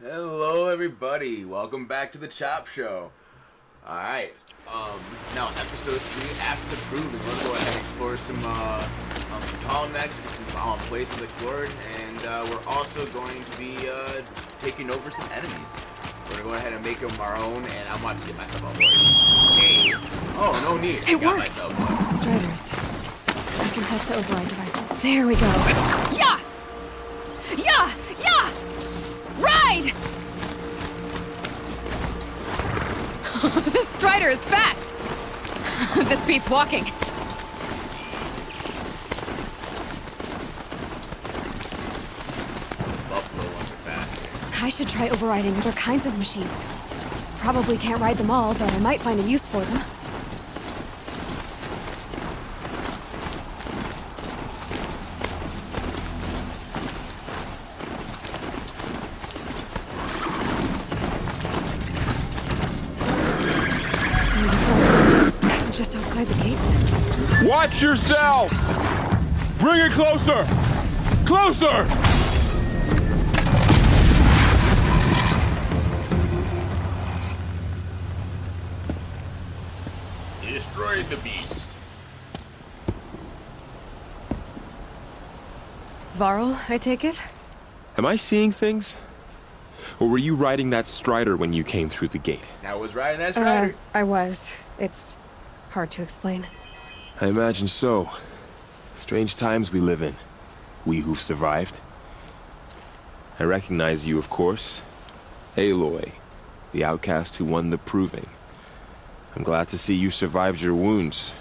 Hello everybody, welcome back to the Chop Show. Alright, this is now episode 3 after the proving. We're gonna go ahead and explore some bottlenecks, get some places explored, and we're also going to be taking over some enemies. We're gonna go ahead and make them our own, and I'm about to get myself a horse. Hey! Oh, no need, I got myself one. Striders. I can test the override device. There we go. Yeah! Yeah! Yeah! Ride! This Strider is fast! This beats walking. Buffalo ones are faster. I should try overriding other kinds of machines. Probably can't ride them all, but I might find a use for them. Just outside the gates. Watch yourselves! Bring it closer! Closer! Destroy the beast. Varl, I take it? Am I seeing things? Or were you riding that Strider when you came through the gate? I was riding that Strider. I was. It's hard to explain. I imagine so. Strange times we live in. We who've survived. I recognize you, of course. Aloy, the outcast who won the proving. I'm glad to see you survived your wounds.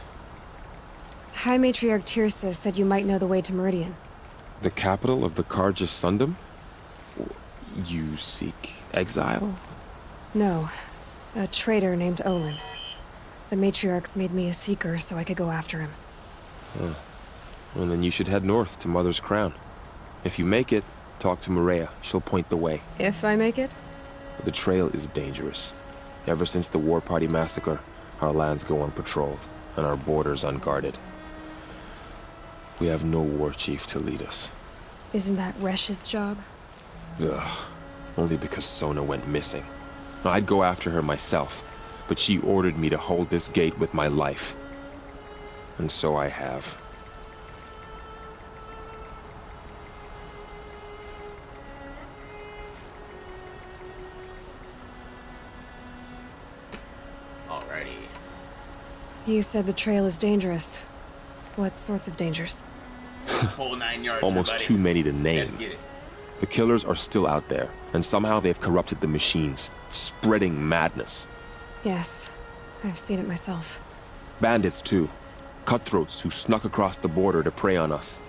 High Matriarch Tirsa said you might know the way to Meridian. The capital of the Carja Sundom? You seek exile? No. A traitor named Olin. The Matriarchs made me a seeker so I could go after him. Well, then you should head north to Mother's Crown. If you make it, talk to Maria. She'll point the way. If I make it? The trail is dangerous. Ever since the War Party massacre, our lands go unpatrolled, and our borders unguarded. We have no war chief to lead us. Isn't that Resh's job? Ugh. Only because Sona went missing. I'd go after her myself, but she ordered me to hold this gate with my life. And so I have. Alrighty. You said the trail is dangerous. What sorts of dangers? Whole 9 yards. Almost everybody. too many to name. Let's get it. The killers are still out there, and somehow they've corrupted the machines, spreading madness. Yes, I've seen it myself. Bandits, too. Cutthroats who snuck across the border to prey on us.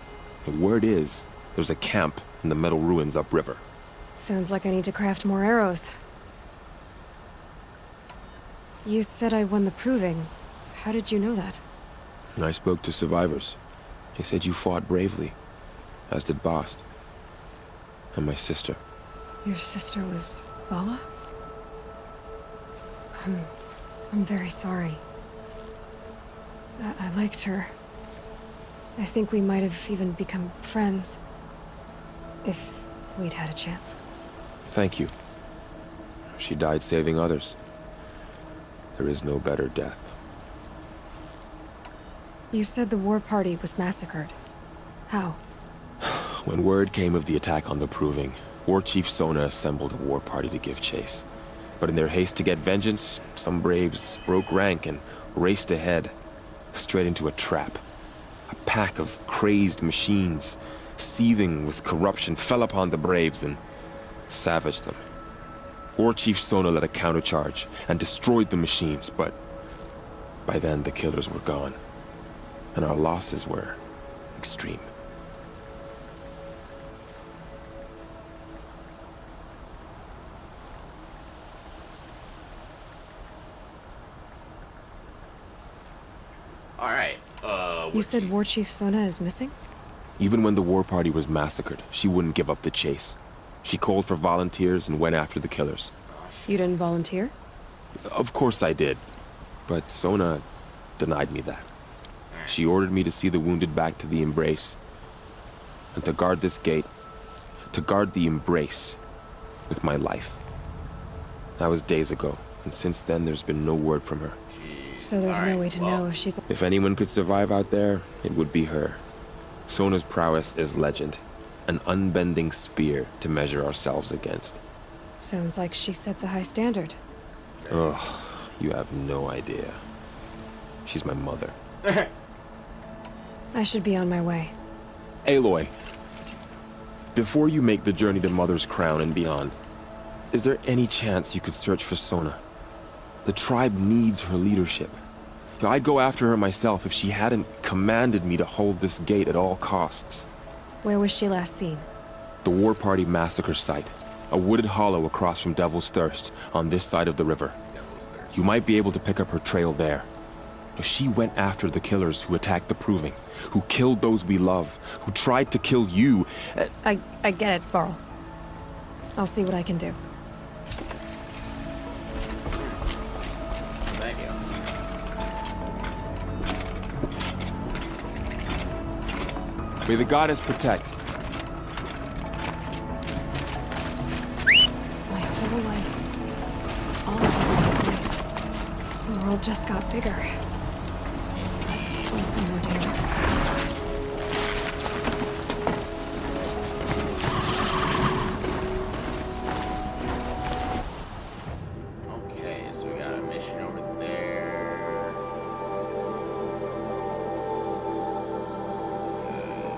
The word is, there's a camp in the metal ruins upriver. Sounds like I need to craft more arrows. You said I won the proving. How did you know that? And I spoke to survivors. They said you fought bravely, as did Bast. And my sister. Your sister was Vala? I'm very sorry. I liked her. I think we might have even become friends. If we'd had a chance. Thank you. She died saving others. There is no better death. You said the war party was massacred. How? When word came of the attack on the Proving, War Chief Sona assembled a war party to give chase. But in their haste to get vengeance, some braves broke rank and raced ahead, straight into a trap. A pack of crazed machines, seething with corruption, fell upon the braves and savaged them. War Chief Sona led a countercharge and destroyed the machines, but by then the killers were gone, and our losses were extreme. Alright, You said War Chief Sona is missing? Even when the war party was massacred, she wouldn't give up the chase. She called for volunteers and went after the killers. You didn't volunteer? Of course I did, but Sona denied me that. She ordered me to see the wounded back to the Embrace, and to guard this gate, to guard the Embrace, with my life. That was days ago, and since then there's been no word from her. Jeez. So there's no way to know if she's... If anyone could survive out there, it would be her. Sona's prowess is legend, an unbending spear to measure ourselves against. Sounds like she sets a high standard. Ugh, you have no idea. She's my mother. I should be on my way. Aloy, before you make the journey to Mother's Crown and beyond, is there any chance you could search for Sona? The tribe needs her leadership. I'd go after her myself if she hadn't commanded me to hold this gate at all costs. Where was she last seen? The War Party massacre site. A wooded hollow across from Devil's Thirst, on this side of the river. Devil's Thirst. You might be able to pick up her trail there. She went after the killers who attacked the Proving, who killed those we love, who tried to kill you. I get it, Varl. I'll see what I can do. Thank you. May the goddess protect. My whole life, all over the place. The world just got bigger. Also more dangerous. Okay, so we got a mission over there.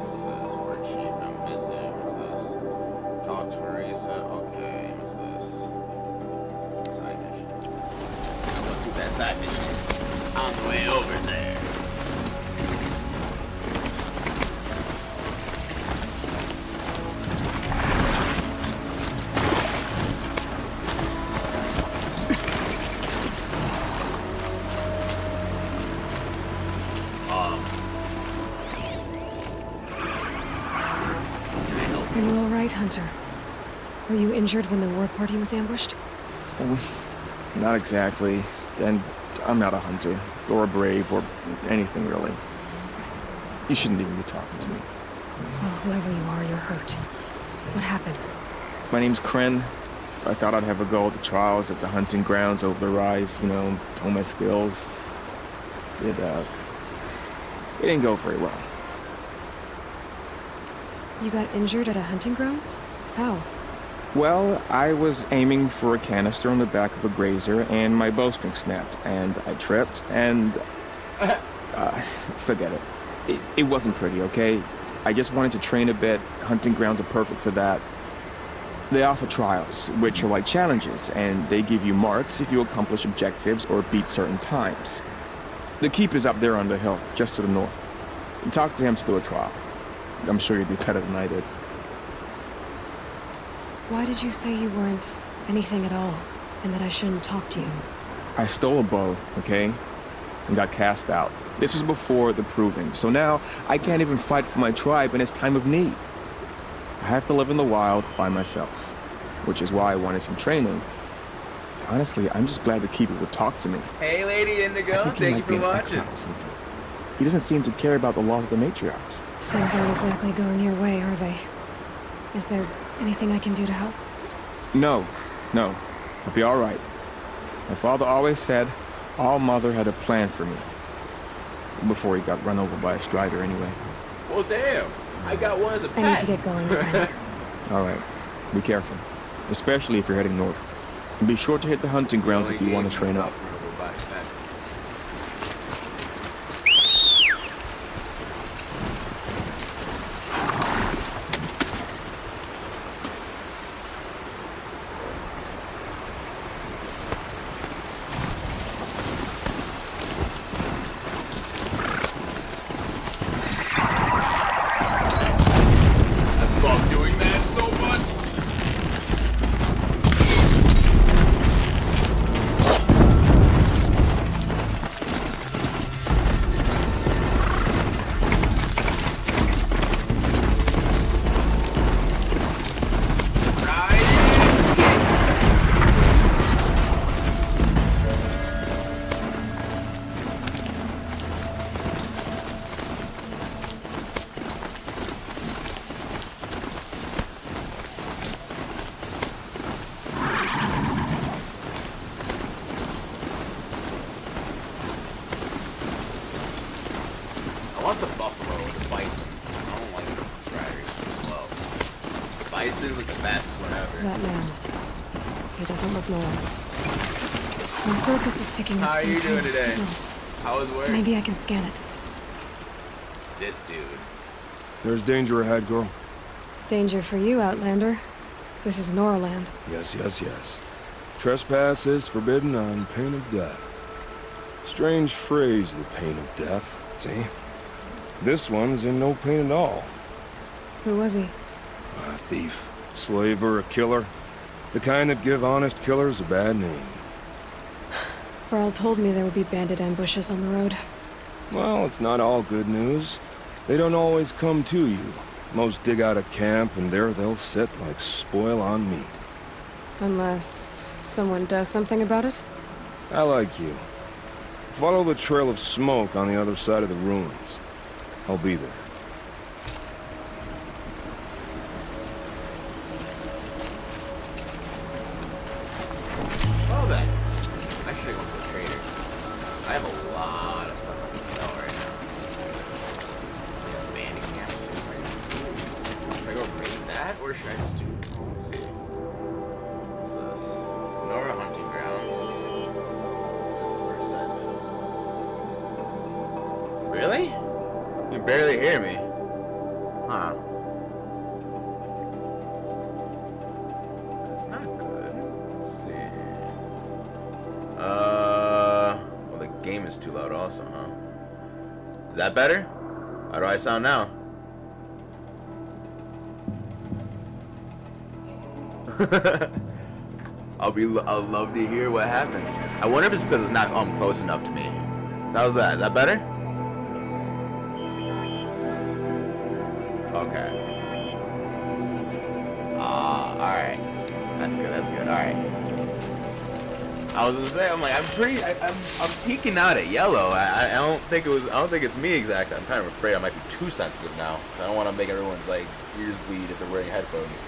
What's this? War Chief, I'm missing. What's this? Talk to Marisa. Okay, what's this? Side mission. Let's see what that side mission is. On the way over there. Are you all right, Hunter? Were you injured when the war party was ambushed? Not exactly. And I'm not a hunter, or a brave, or anything really. You shouldn't even be talking to me. Well, whoever you are, you're hurt. What happened? My name's Kren. I thought I'd have a go at the trials at the hunting grounds over the rise, you know, hone my skills. It didn't go very well. You got injured at a hunting grounds? How? Well, I was aiming for a canister on the back of a grazer, and my bowstring snapped, and I tripped, and... forget it. It wasn't pretty, okay? I just wanted to train a bit. Hunting grounds are perfect for that. They offer trials, which are like challenges, and they give you marks if you accomplish objectives or beat certain times. The Keeper's up there on the hill, just to the north. Talk to him to do a trial. I'm sure you'd do better than I did. Why did you say you weren't anything at all, and that I shouldn't talk to you? I stole a bow, okay? And got cast out. This was before the Proving, so now I can't even fight for my tribe in its time of need. I have to live in the wild by myself, which is why I wanted some training. Honestly, I'm just glad the Keeper would talk to me. Hey, Lady Indigo, I think he thank you might be for an watching. exile or something. He doesn't seem to care about the laws of the matriarchs. Things aren't exactly going your way, are they? Is there anything I can do to help? No. I'll be all right. My father always said All Mother had a plan for me. Before he got run over by a strider anyway. Well, damn. I got one as a pet. I need to get going again. All right. Be careful. Especially if you're heading north. And be sure to hit the hunting grounds if you want to train up. whatever. That man. He doesn't look normal. My focus is picking up How are some you kind doing of today? signal. How was work? Maybe I can scan it. This dude. There's danger ahead, girl. Danger for you, Outlander. This is Norland. Yes, yes, yes. Trespass is forbidden on pain of death. Strange phrase, the pain of death. See? This one's in no pain at all. Who was he? A thief, slaver, a killer. The kind that give honest killers a bad name. Farrell told me there would be bandit ambushes on the road. Well, it's not all good news. They don't always come to you. Most dig out a camp, and there they'll sit like spoil on meat. Unless someone does something about it? I like you. Follow the trail of smoke on the other side of the ruins. I'll be there. Well then, I should go to the trader. I have a lot of stuff I can sell right now. We have bandit camps too, right? Should I go raid that, or should I just do? Let's see. What's this? Nora hunting grounds. First end. Really? You barely hear me. Huh. That's not good. Let's see. Well, the game is too loud also, huh? Is that better? How do I sound now? I'll love to hear what happened. I wonder if it's because it's not close enough to me. How's that? Is that better? Okay. Alright. That's good, that's good. Alright. I was gonna say, I'm like, I'm peeking out at yellow. I don't think it's me exactly. I'm kind of afraid I might be too sensitive now. I don't want to make everyone's like ears bleed if they're wearing headphones.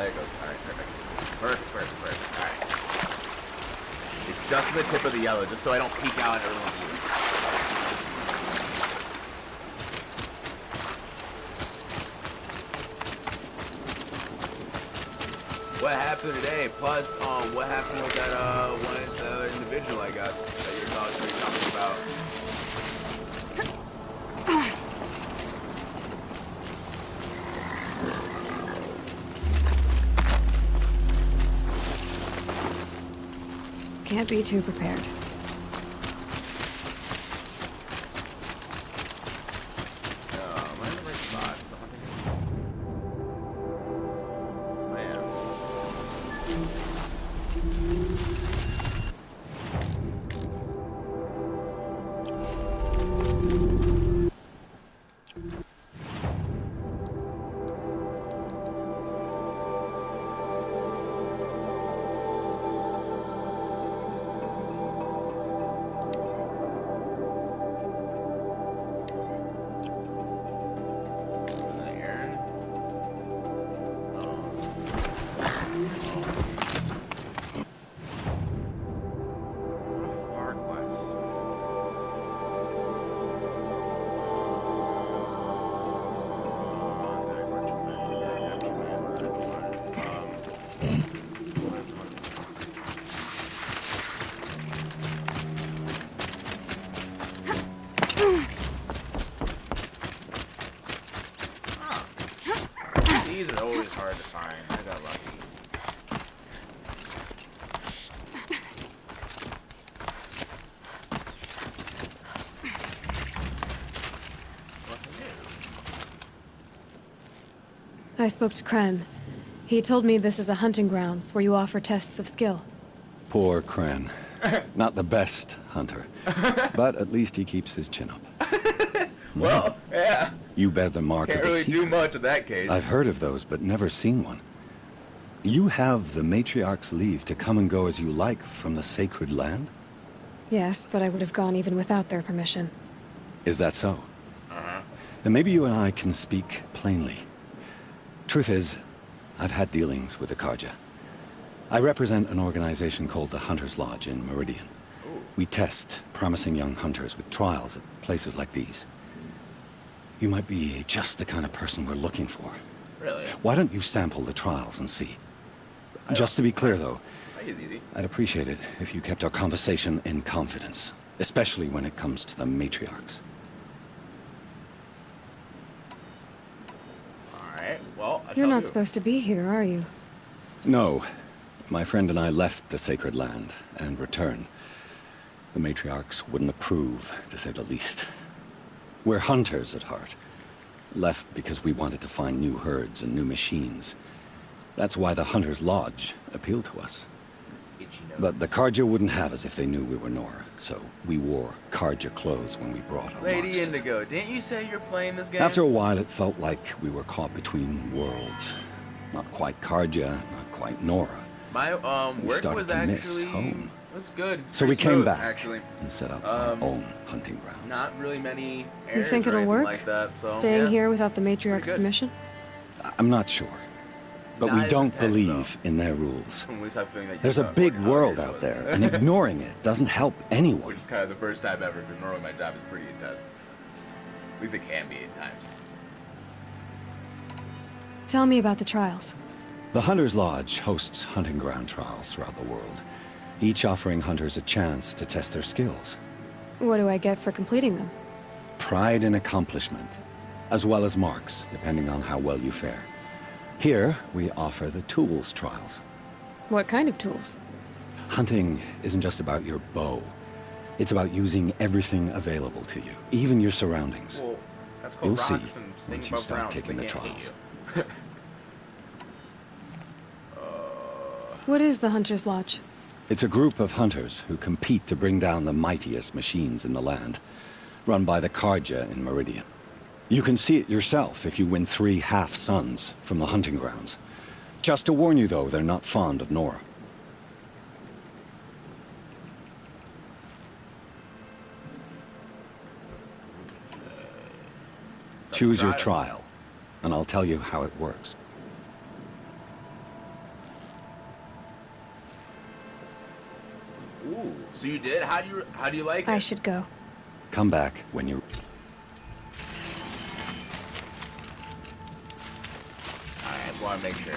There it goes. Alright, perfect. Alright. It's just the tip of the yellow, just so I don't peek out at everyone's ears. What happened today? Plus, what happened with that one individual, I guess, that you're talking about? Can't be too prepared. Am I in the right spot? I am. These are always hard to find. I got lucky. I spoke to Kren. He told me this is a hunting grounds where you offer tests of skill. Poor Kren. Not the best hunter. But at least he keeps his chin up. Well, yeah. You bear the mark Can't of the really do secret. much in that case. I've heard of those, but never seen one. You have the matriarch's leave to come and go as you like from the sacred land? Yes, but I would have gone even without their permission. Is that so? Then maybe you and I can speak plainly. Truth is, I've had dealings with the Karja. I represent an organization called the Hunter's Lodge in Meridian. We test promising young hunters with trials at places like these. You might be just the kind of person we're looking for. Really? Why don't you sample the trials and see? Just to be clear, though, I think it's easy. I'd appreciate it if you kept our conversation in confidence, especially when it comes to the matriarchs. Alright, well, You're not supposed to be here, are you? No. My friend and I left the sacred land and returned. The matriarchs wouldn't approve, to say the least. We're hunters at heart. Left because we wanted to find new herds and new machines. That's why the Hunter's Lodge appealed to us. But the Carja wouldn't have us if they knew we were Nora, so we wore Carja clothes when we brought our Lady marks. Indigo, didn't you say you're playing this game? After a while, it felt like we were caught between worlds. Not quite Carja, not quite Nora. My We work started was to miss actually home. was good. It's So we pretty came smooth, back actually. and set up our own hunting grounds. Not really many You errors think or it'll anything work? like that. So Staying yeah. here without the pretty matriarch's good. permission? I'm not sure. But Not we as don't intense, believe in their rules. At least I have a feeling that There's a big world out there, and ignoring it doesn't help anyone. Which is kind of the first time ever, because normally my job is pretty intense. At least it can be at times. Tell me about the trials. The Hunter's Lodge hosts hunting ground trials throughout the world, each offering hunters a chance to test their skills. What do I get for completing them? Pride in accomplishment, as well as marks, depending on how well you fare. Here, we offer the tools trials. What kind of tools? Hunting isn't just about your bow. It's about using everything available to you, even your surroundings. Well, that's called You'll see rocks and staying once you above start ground, so taking they the can't hit trials. you. What is the Hunter's Lodge? It's a group of hunters who compete to bring down the mightiest machines in the land, run by the Carja in Meridian. You can see it yourself if you win 3 half-suns from the hunting grounds. Just to warn you, though, they're not fond of Nora. Choose your trial, and I'll tell you how it works. Ooh, so you did? How do you like it? I should go. Come back when you're... Alright, want to make sure.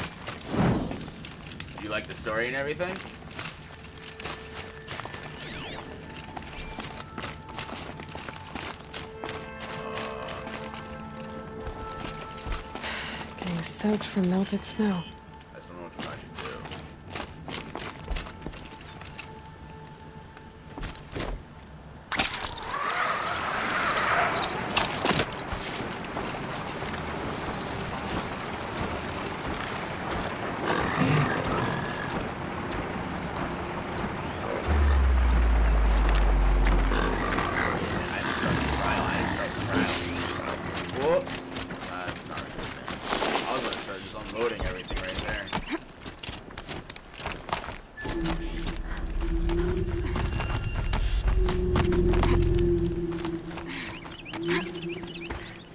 Do you like the story and everything? Getting soaked from melted snow. I just don't know what I should do. Whoops. That's not a good thing. I was gonna start just unloading everything right there.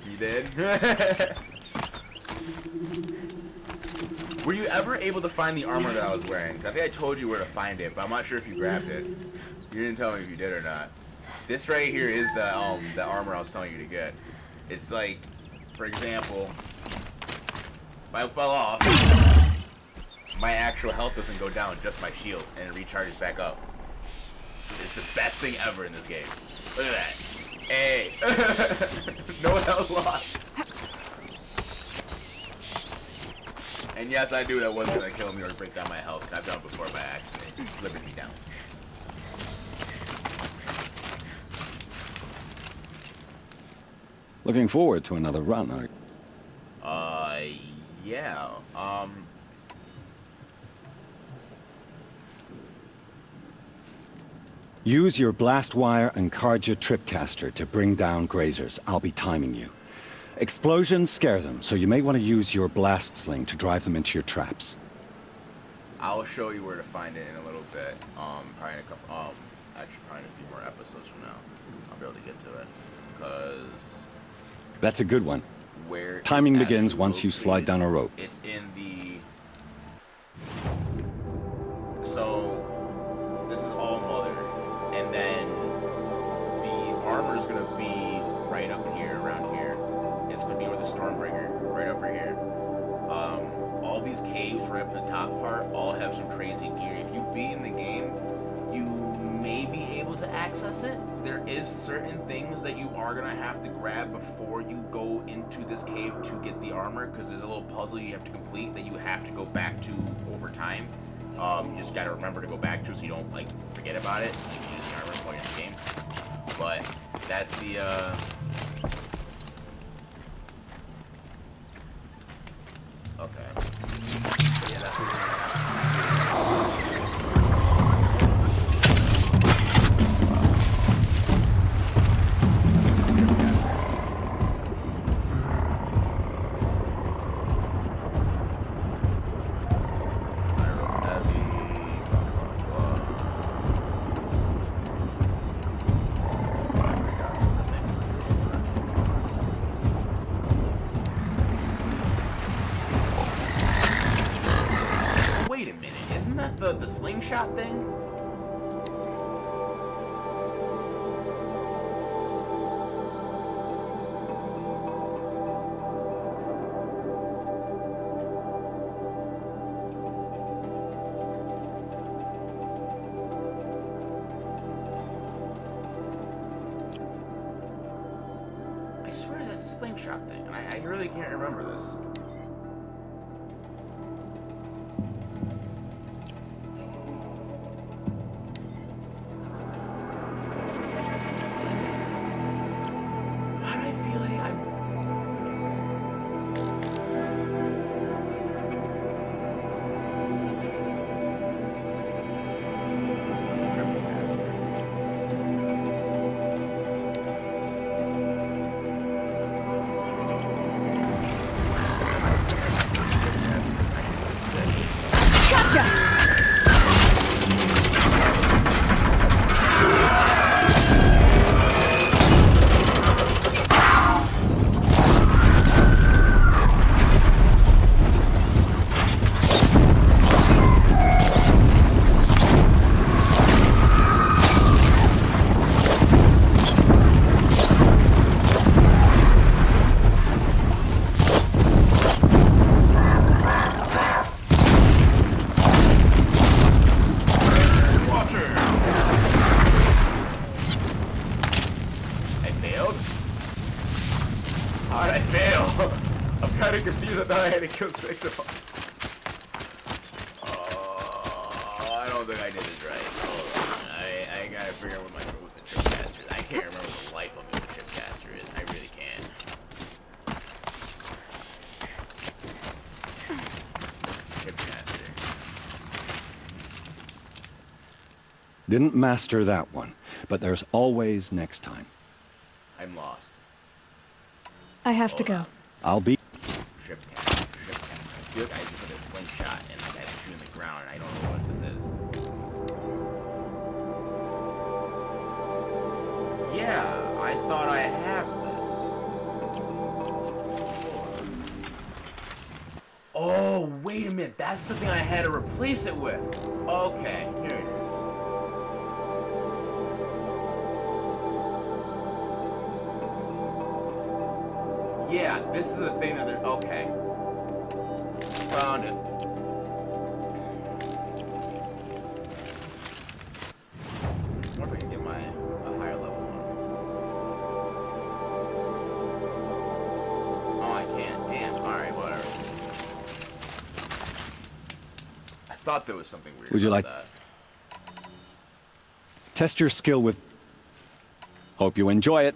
You did? Were you ever able to find the armor that I was wearing? I think I told you where to find it, but I'm not sure if you grabbed it. You didn't tell me if you did or not. This right here is the armor I was telling you to get. It's like, for example, if I fell off, my actual health doesn't go down, just my shield, and it recharges back up. It's the best thing ever in this game. Look at that. Hey! No health lost. And yes, I knew that wasn't gonna kill me or break down my health. I've done it before by accident. It's slipping me down. Looking forward to another run, aren't you? Yeah. Use your blast wire and Carja tripcaster to bring down grazers. I'll be timing you. Explosions scare them, so you may want to use your blast sling to drive them into your traps. I'll show you where to find it in a little bit. Probably in a couple, actually probably in a few more episodes from now. I'll be able to get to it. Because That's a good one. where Timing it's begins actually once you slide located, down a rope. It's in the... So, this is all Mother. And then the armor is going to be right up here, around here. discover here. All these caves right up in the top part all have some crazy gear. If you beat in the game, you may be able to access it. There is certain things that you are gonna have to grab before you go into this cave to get the armor, because there's a little puzzle you have to complete that you have to go back to over time. You just gotta remember to go back to it so you don't like forget about it. You can use the armor while you're in the game. But that's the okay. Yeah, that's what the slingshot thing? I swear that's a slingshot thing, and I really can't remember this. I had to kill 6 of them. Oh, I don't think I did it right. Hold on. I gotta figure out what the tripcaster is. I can't remember the life of what the tripcaster is. I really can't. What's the tripcaster? Didn't master that one, but there's always next time. I'm lost. I have to go. I'll be... Tripcaster. I feel like I just did a slingshot and like I shoot in the ground and I don't know what this is. Yeah, I thought I have this. Oh, wait a minute. That's the thing I had to replace it with. Okay, here it is. Yeah, this is the thing that they're... Okay. Found it. I wonder if I can get a higher level one. Oh, I can't. Damn. Alright, whatever. I thought there was something weird Would you about like... that. Test your skill with... Hope you enjoy it.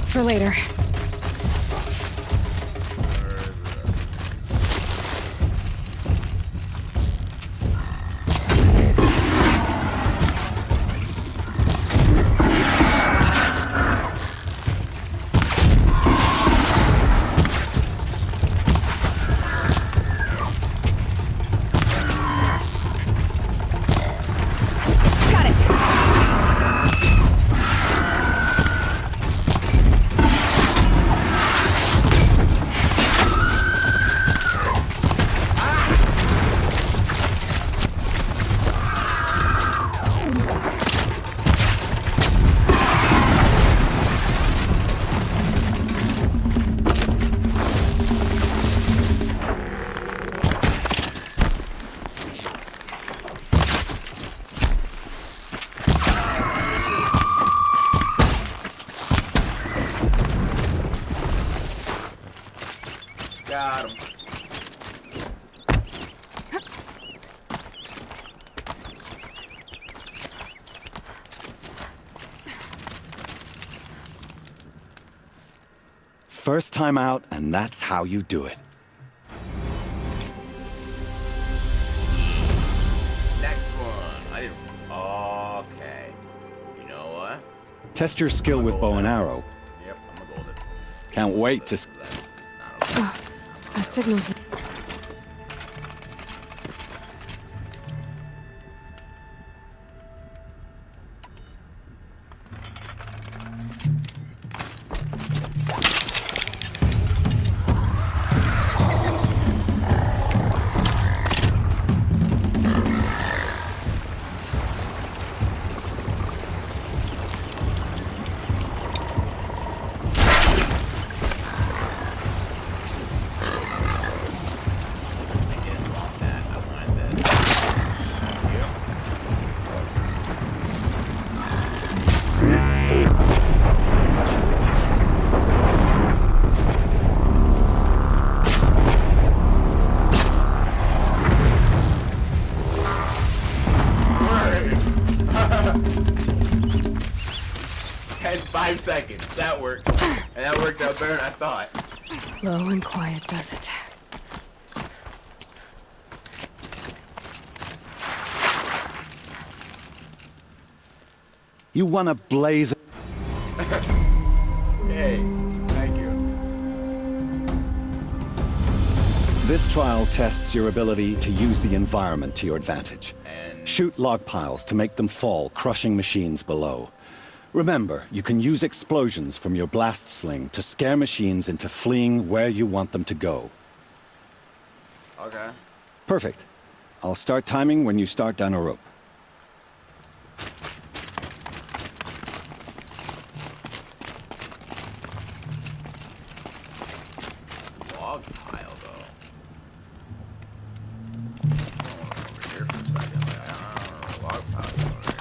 For later. Got it. Got him. First time out, and that's how you do it. Next one. I didn't. Okay. You know what? Test your skill with bow and arrow. Yep, I'm gonna go with it. Can't wait to... That's not okay. The signal's... Had 5 seconds. That works. And that worked out better than I thought. Low and quiet does it. You want to blaze... Hey, thank you. This trial tests your ability to use the environment to your advantage. And Shoot log piles to make them fall, crushing machines below. Remember, you can use explosions from your blast sling to scare machines into fleeing where you want them to go. okay. Perfect. I'll start timing when you start down a rope. Log pile though. Over here for a second. Like, I don't know where log piles over there.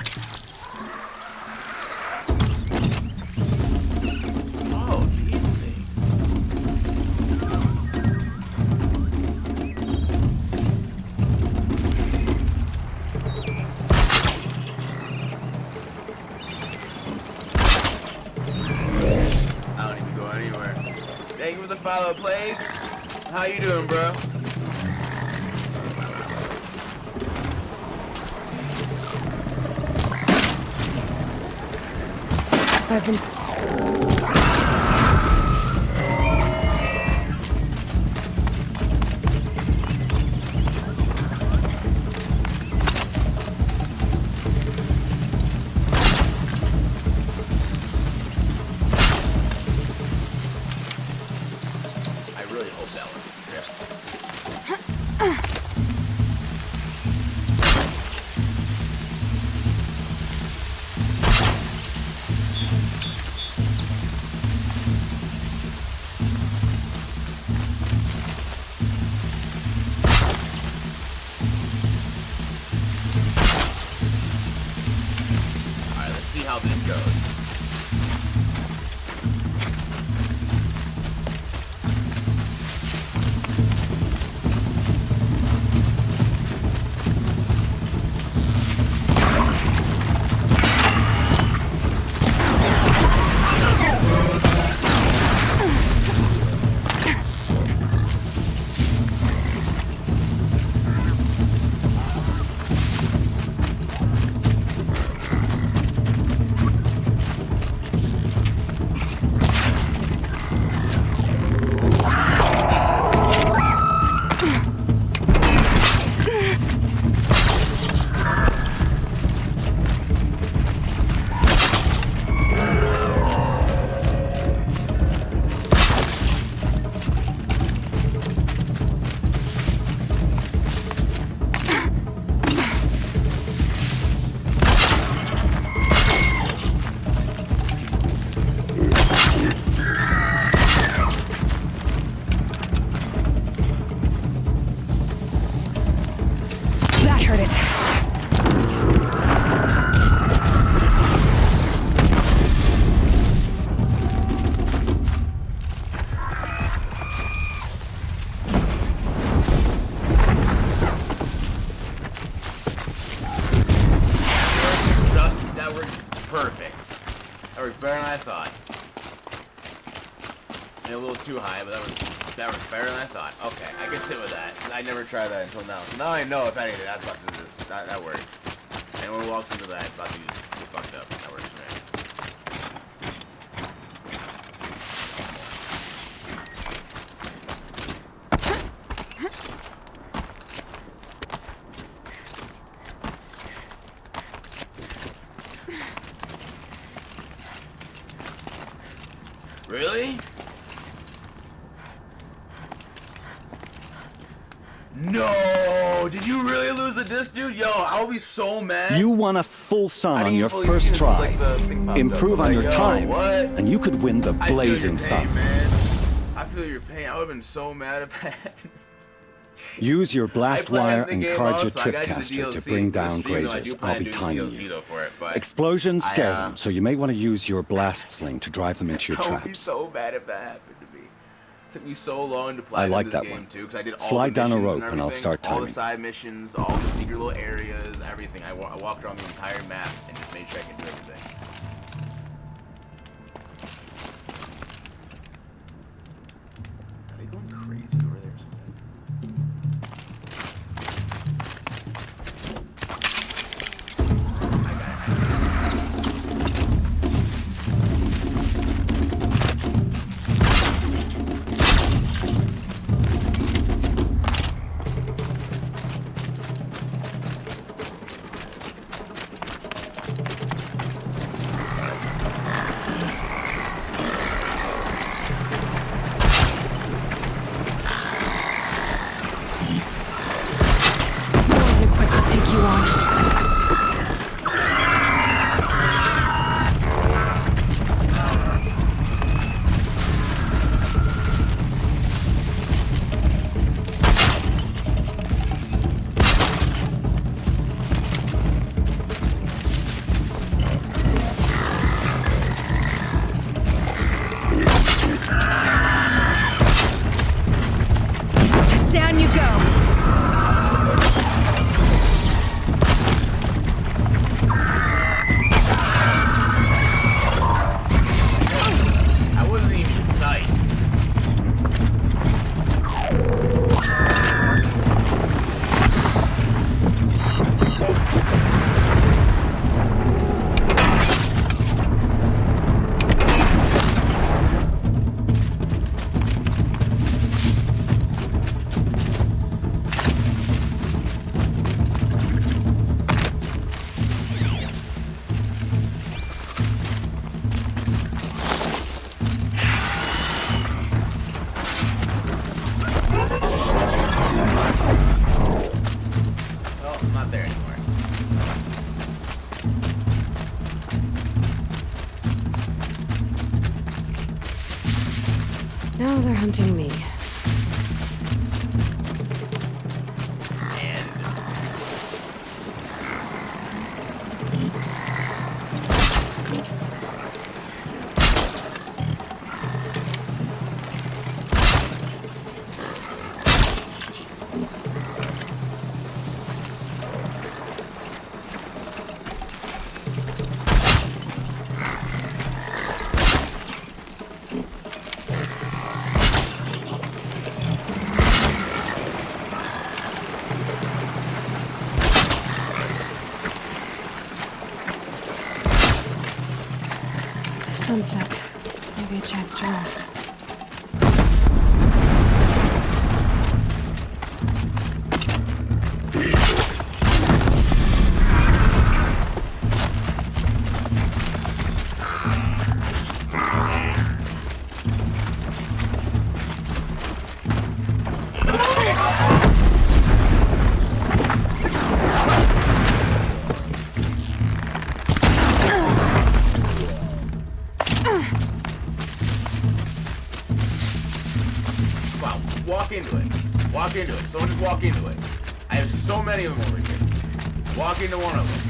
Oh, these things. I don't even go anywhere. Thank you for the follow, Plague. How you doing, bro? I've been... I really hope that one is trip. Alright, let's see how this goes. That hurt it. That worked perfect. That worked better than I thought. And a little too high, but that was better than I thought. Okay, I can sit with that. I never tried that until now. So now I know if anything, that's about to just that works. Anyone who walks into that, it's about to get fucked up. That works for me. Really? No! Did you really lose the disc, dude? Yo, I'll be so mad. You won a full song I on didn't your fully first see it, try. like the thing popped Improve up, on but your like, yo, time, what? and you could win the I feel your blazing pain, song. man. I feel your pain. I would have been so mad if that happened. Use your blast wire and Carja also. I got tripcaster you the to DLC bring for the down stream, though. I do grazers. plan I'll on be doing the timing DLC you. though for it, but Explosions scare them, so you may want to use your blast sling to drive them into your I would be traps. so mad if that happened to me. It took me so long to play I like this that game one. too, because I did all Slide the down a missions rope and I'll everything, start all the timing. side missions, all the secret little areas, everything. I walked around the entire map and just made sure I could do everything. Are they going crazy over there or something? Now they're hunting me. Sunset. Maybe a chance to rest. Walk into it. Walk into it. Someone just walk into it. I have so many of them over here. Walk into one of them.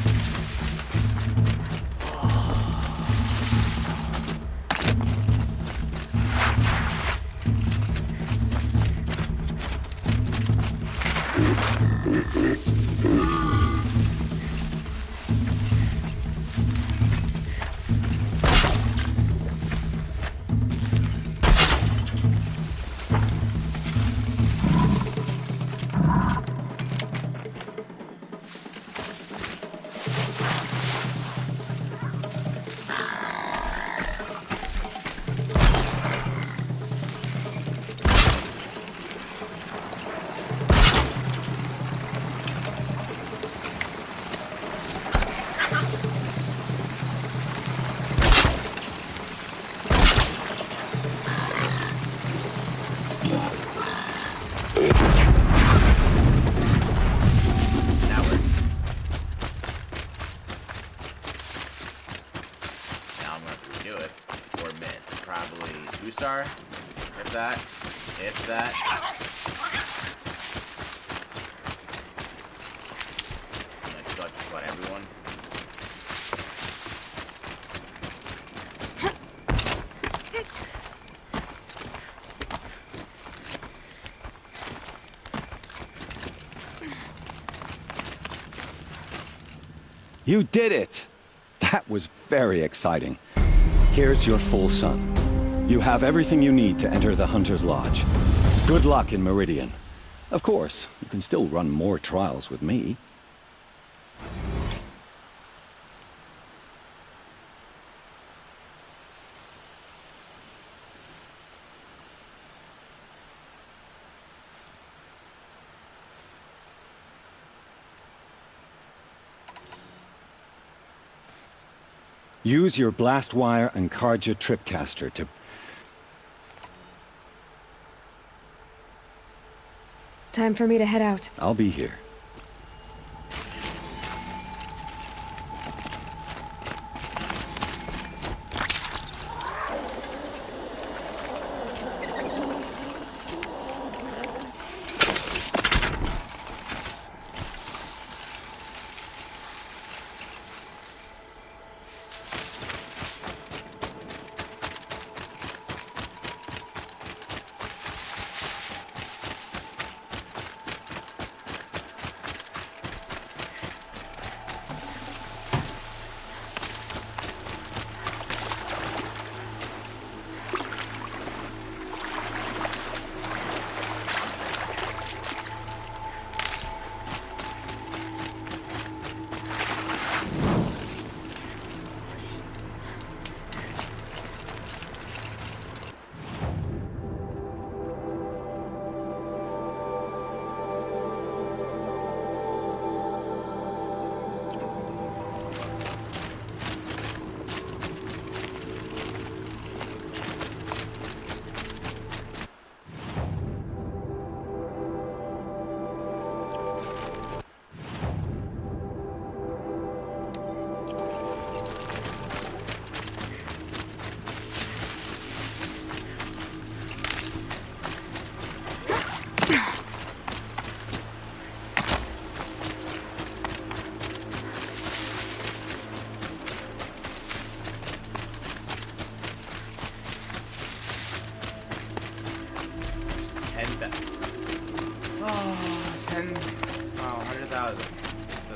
Star, if that. Let's go just about everyone. You did it! That was very exciting. Here's your full sun. You have everything you need to enter the Hunter's Lodge. Good luck in Meridian. Of course, you can still run more trials with me. Use your blast wire and Karja tripcaster to... Time for me to head out. I'll be here. 10,000. Oh, 10. Wow, 100,000. Just to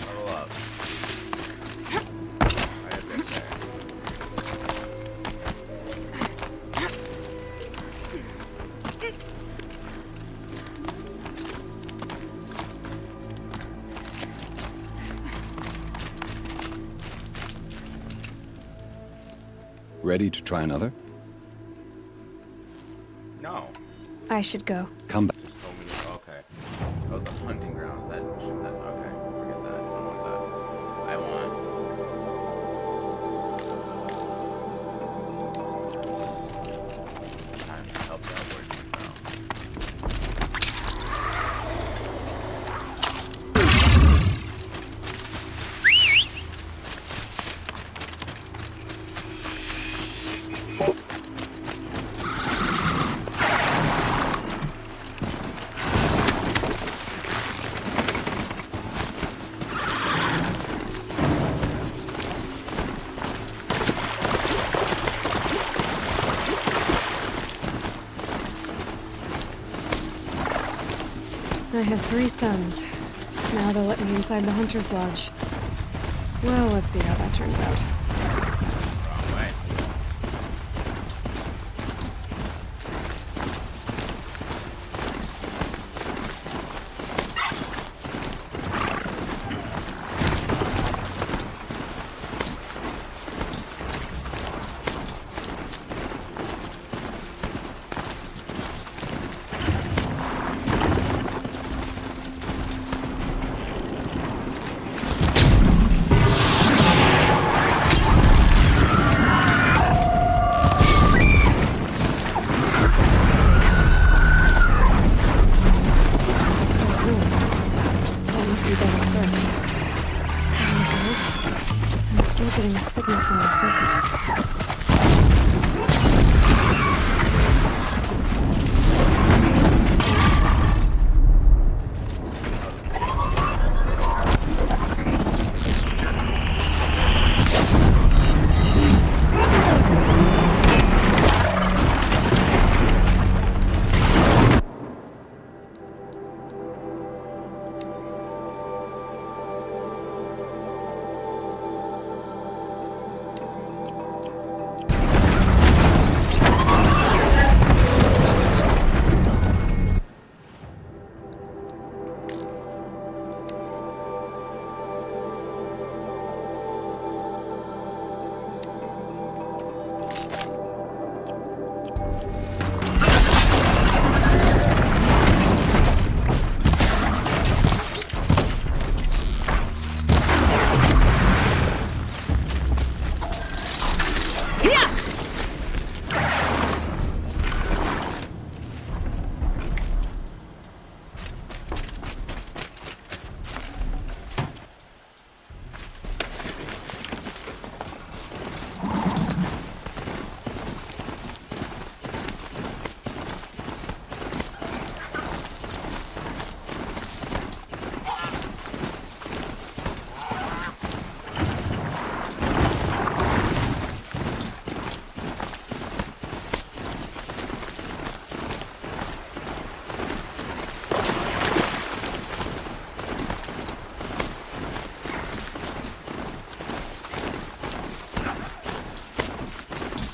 level up. Right a bit there. Ready to try another? No. I should go. Come back. Just told me to, okay. That was the hunting grounds. That shouldn't that, okay. Forget that. I don't want that. I want. Time to help out where you found. I have 3 sons. Now they'll let me inside the Hunter's Lodge. Well, let's see how that turns out. Wrong way. Those ruins. That must be Devil's Thirst. Sound of the openings. I'm still getting a signal from their focus.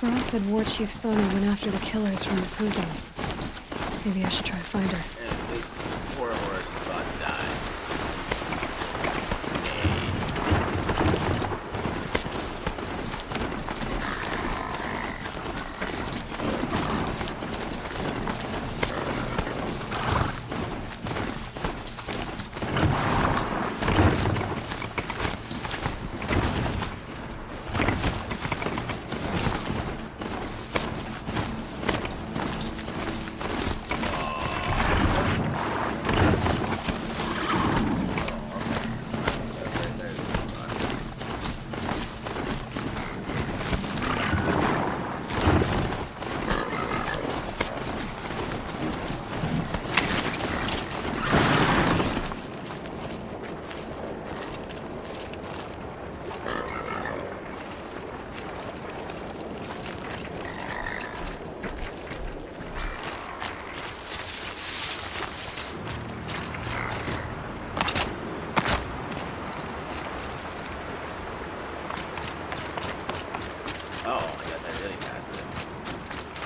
Burl said War Chief Sona went after the killers from the Proving. Maybe I should try to find her. And this poor horse is about to die.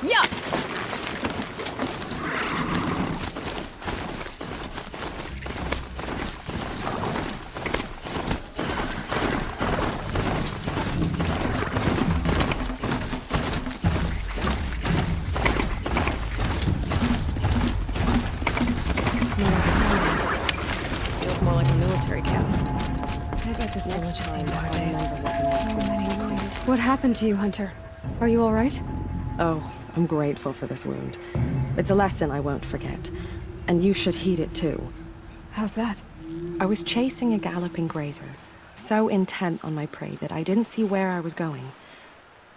Yeah! Feels more like a military camp. I bet this village has seen better days. So many wounded. What happened to you, Hunter? Are you all right? Oh, I'm grateful for this wound. It's a lesson I won't forget. And you should heed it too. How's that? I was chasing a galloping grazer, so intent on my prey that I didn't see where I was going.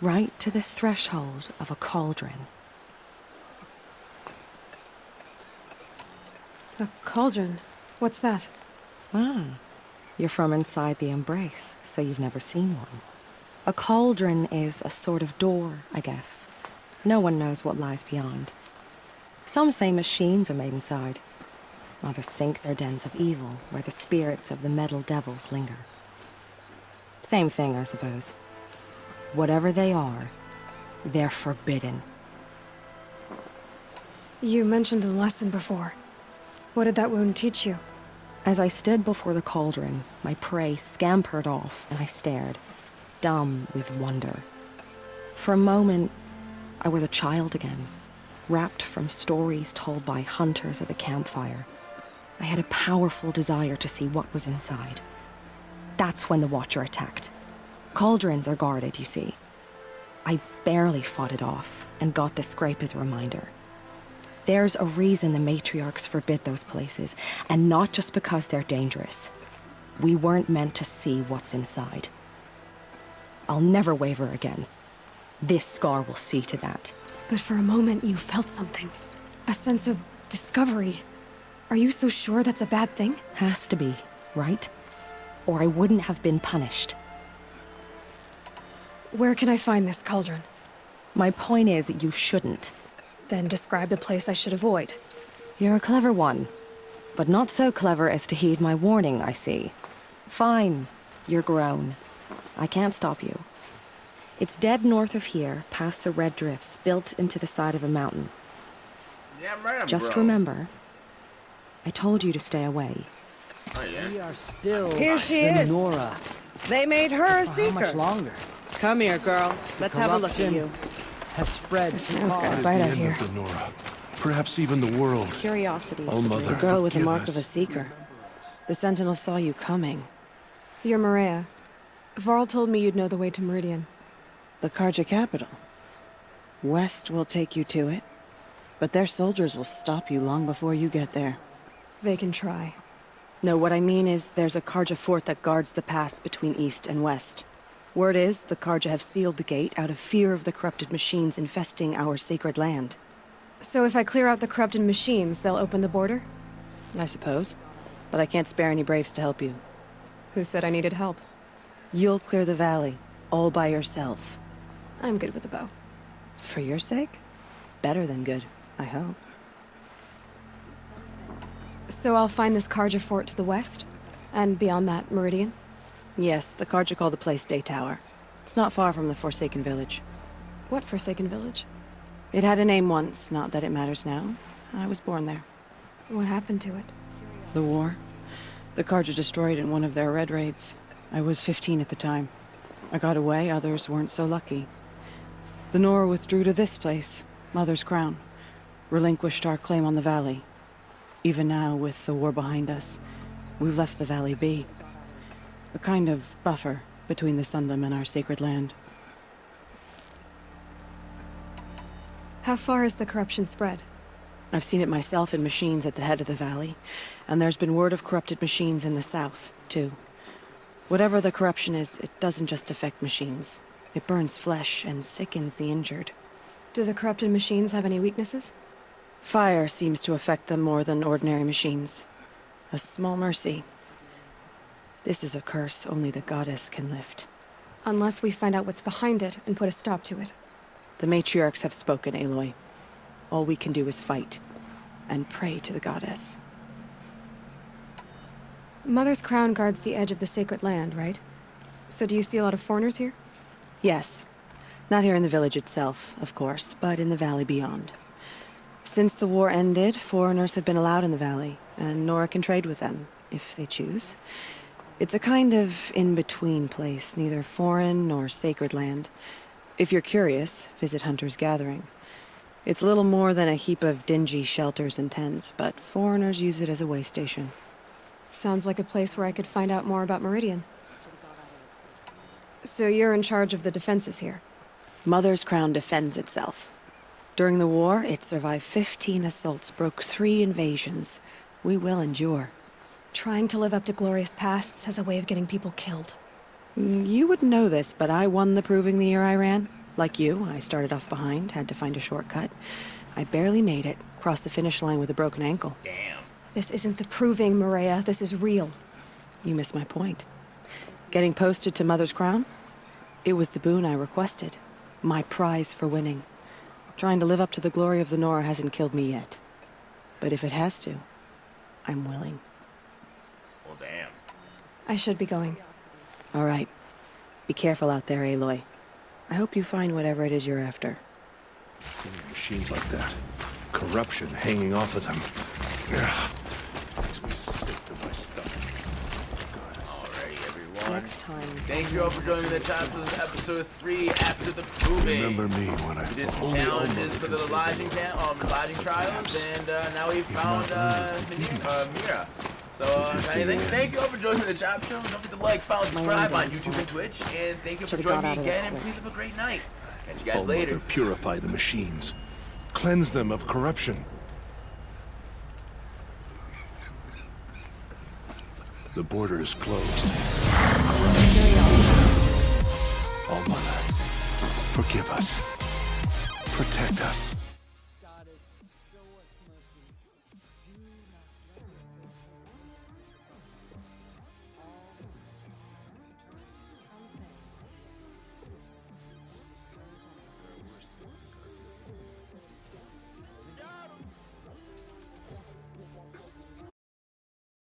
Right to the threshold of a cauldron. A cauldron? What's that? Ah, you're from inside the Embrace, so you've never seen one. A cauldron is a sort of door, I guess. No one knows what lies beyond. Some say machines are made inside. Others think they're dens of evil, where the spirits of the metal devils linger. Same thing, I suppose. Whatever they are, they're forbidden. You mentioned a lesson before. What did that wound teach you? As I stood before the cauldron, my prey scampered off, and I stared, dumb with wonder. For a moment, I was a child again, wrapped from stories told by hunters at the campfire. I had a powerful desire to see what was inside. That's when the Watcher attacked. Cauldrons are guarded, you see. I barely fought it off, and got this scrape as a reminder. There's a reason the matriarchs forbid those places, and not just because they're dangerous. We weren't meant to see what's inside. I'll never waver again. This scar will see to that. But for a moment, you felt something. A sense of discovery. Are you so sure that's a bad thing? Has to be, right? Or I wouldn't have been punished. Where can I find this cauldron? My point is, you shouldn't. Then describe the place I should avoid. You're a clever one. But not so clever as to heed my warning, I see. Fine. You're grown. I can't stop you. It's dead north of here, past the red drifts, built into the side of a mountain. Yeah, right, Just bro. remember, I told you to stay away. Oh, yeah. We are still Here she the is. Nora. They made her a For how much seeker. longer? Come here, girl. Let's have a look at corruption you. Has spread It too smells far. good. Right out here. The Nora. Perhaps even the world. Curiosity is Oh, the Mother. great- A girl with the Forgive mark us. of a seeker. The Sentinel saw you coming. You're Maria. Varl told me you'd know the way to Meridian. The Karja capital. West will take you to it, but their soldiers will stop you long before you get there. They can try. No, what I mean is there's a Karja fort that guards the pass between east and west. Word is the Karja have sealed the gate out of fear of the corrupted machines infesting our sacred land. So if I clear out the corrupted machines, they'll open the border? I suppose. But I can't spare any braves to help you. Who said I needed help? You'll clear the valley, all by yourself. I'm good with a bow. For your sake? Better than good, I hope. So I'll find this Karja fort to the west? And beyond that, Meridian? Yes, the Karja call the place Day Tower. It's not far from the Forsaken Village. What Forsaken Village? It had a name once, not that it matters now. I was born there. What happened to it? The war. The Karja destroyed it in one of their red raids. I was 15 at the time. I got away, others weren't so lucky. The Nora withdrew to this place, Mother's Crown. Relinquished our claim on the valley. Even now, with the war behind us, we've left the valley be. A kind of buffer between the Sundom and our sacred land. How far has the corruption spread? I've seen it myself in machines at the head of the valley, and there's been word of corrupted machines in the south, too. Whatever the corruption is, it doesn't just affect machines. It burns flesh and sickens the injured. Do the corrupted machines have any weaknesses? Fire seems to affect them more than ordinary machines. A small mercy. This is a curse only the goddess can lift. Unless we find out what's behind it and put a stop to it. The matriarchs have spoken, Aloy. All we can do is fight, and pray to the goddess. Mother's Crown guards the edge of the sacred land, right? So do you see a lot of foreigners here? Yes. Not here in the village itself, of course, but in the valley beyond. Since the war ended, foreigners have been allowed in the valley, and Nora can trade with them, if they choose. It's a kind of in-between place, neither foreign nor sacred land. If you're curious, visit Hunter's Gathering. It's little more than a heap of dingy shelters and tents, but foreigners use it as a way station. Sounds like a place where I could find out more about Meridian. So you're in charge of the defenses here? Mother's Crown defends itself. During the war, it survived 15 assaults, broke 3 invasions. We will endure. Trying to live up to glorious pasts has a way of getting people killed. You wouldn't know this, but I won the proving the year I ran. Like you, I started off behind, had to find a shortcut. I barely made it, crossed the finish line with a broken ankle. Damn. This isn't the proving, Maria. This is real. You missed my point. Getting posted to Mother's Crown? It was the boon I requested. My prize for winning. Trying to live up to the glory of the Nora hasn't killed me yet. But if it has to, I'm willing. Well, damn. I should be going. All right. Be careful out there, Aloy. I hope you find whatever it is you're after. Machines like that. Corruption hanging off of them. Ugh. Makes me sick to my stomach. Alrighty, everyone. Next time. Thank you all for joining the chat for this episode 3 after the proving. Remember me when I We did some challenges for the lodging trials, and now we found Mira. So, thank you all for joining the Chop Show. Don't forget to like, follow, subscribe on YouTube and Twitch. And thank you for joining me again, and please have a great night. Catch you guys later. Mother, purify the machines. Cleanse them of corruption. The border is closed. All Mother, forgive us. Protect us.